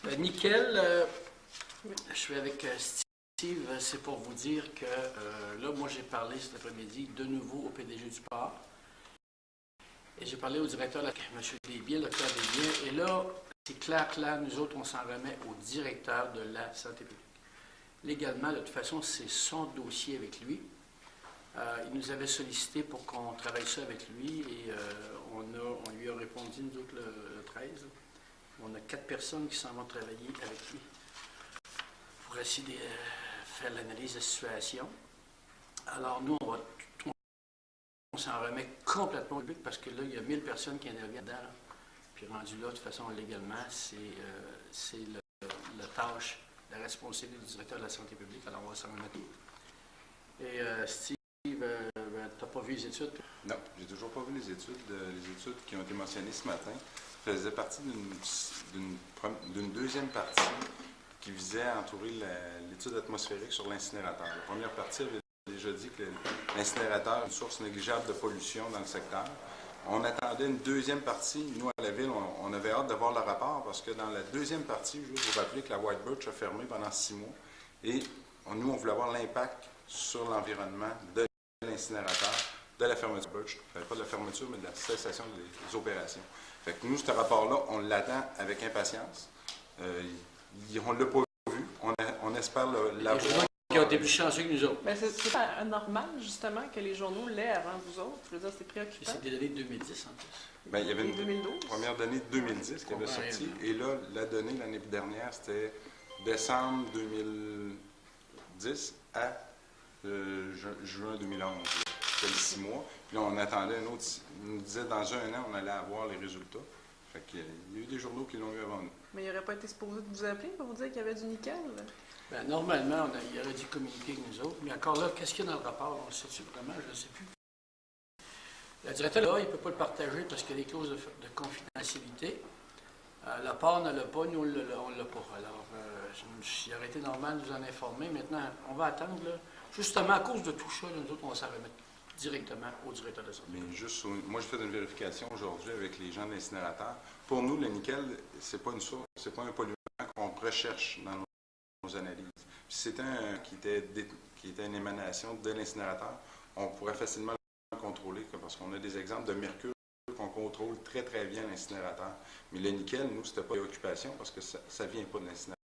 Nickel, je suis avec Steve, c'est pour vous dire que là, moi j'ai parlé cet après-midi de nouveau au PDG du port. Et j'ai parlé au directeur, M. Desbiens, le docteur Desbiens, et là, c'est clair, nous autres, on s'en remet au directeur de la santé publique. Légalement, de toute façon, c'est son dossier avec lui. Il nous avait sollicité pour qu'on travaille ça avec lui et on lui a répondu, nous autres, le 13. On a 4 personnes qui s'en vont travailler avec lui pour essayer de faire l'analyse de la situation. Alors, nous, on s'en remet complètement au public parce que là, il y a 1000 personnes qui interviennent dedans. Là. Puis rendu là, de toute façon, légalement, c'est la tâche, la responsabilité du directeur de la santé publique. Alors, on va s'en remettre. Et Steve, tu n'as pas vu les études? Non, j'ai toujours pas vu les études. Les études qui ont été mentionnées ce matin faisaient partie d'une deuxième partie qui visait à entourer l'étude atmosphérique sur l'incinérateur. La première partie avait déjà dit que l'incinérateur est une source négligeable de pollution dans le secteur. On attendait une deuxième partie. Nous, à la Ville, on avait hâte d'avoir le rapport parce que dans la deuxième partie, je veux vous rappeler que la White Birch a fermé pendant 6 mois et nous, on voulait avoir l'impact sur l'environnement de l'incinérateur, de la fermeture Birch. Pas de la fermeture, mais de la cessation des opérations. Fait que nous, ce rapport-là, on l'attend avec impatience. On ne l'a pas vu. On espère l'avoir. Qui ont été plus chanceux que nous autres. Mais c'est pas normal, justement, que les journaux l'aient avant vous autres. Je veux dire, c'est préoccupant. C'est des données de 2010, en plus. Bien, il y avait une 2012. première donnée de 2010 qui avait sorti. Et là, la donnée l'année dernière, c'était décembre 2010 à juin 2011. C'était 6 mois. Puis là, on attendait un autre. Il nous disait dans un an, on allait avoir les résultats. Fait qu'il y a eu des journaux qui l'ont eu avant nous. Mais il n'aurait pas été supposé de vous appeler pour vous dire qu'il y avait du nickel? Bien, normalement, il aurait dû communiquer avec nous autres. Mais encore là, qu'est-ce qu'il y a dans le rapport? On le sait-tu vraiment? Je ne sais plus. Le directeur, là, il ne peut pas le partager parce qu'il y a des clauses de confidentialité. La part ne l'a pas, nous, on ne l'a pas. Alors, il aurait été normal de nous en informer. Maintenant, on va attendre. Là. Justement, à cause de tout ça, nous autres, on va s'en remettre directement au directeur de santé. Mais juste, moi, j'ai fait une vérification aujourd'hui avec les gens de l'incinérateur. Pour nous, le nickel, c'est pas une source, c'est pas un polluant qu'on recherche dans nos analyses. Si c'était qui était une émanation de l'incinérateur, on pourrait facilement le contrôler, parce qu'on a des exemples de mercure qu'on contrôle très, très bien à l'incinérateur. Mais le nickel, nous, c'était pas préoccupation parce que ça ne vient pas de l'incinérateur.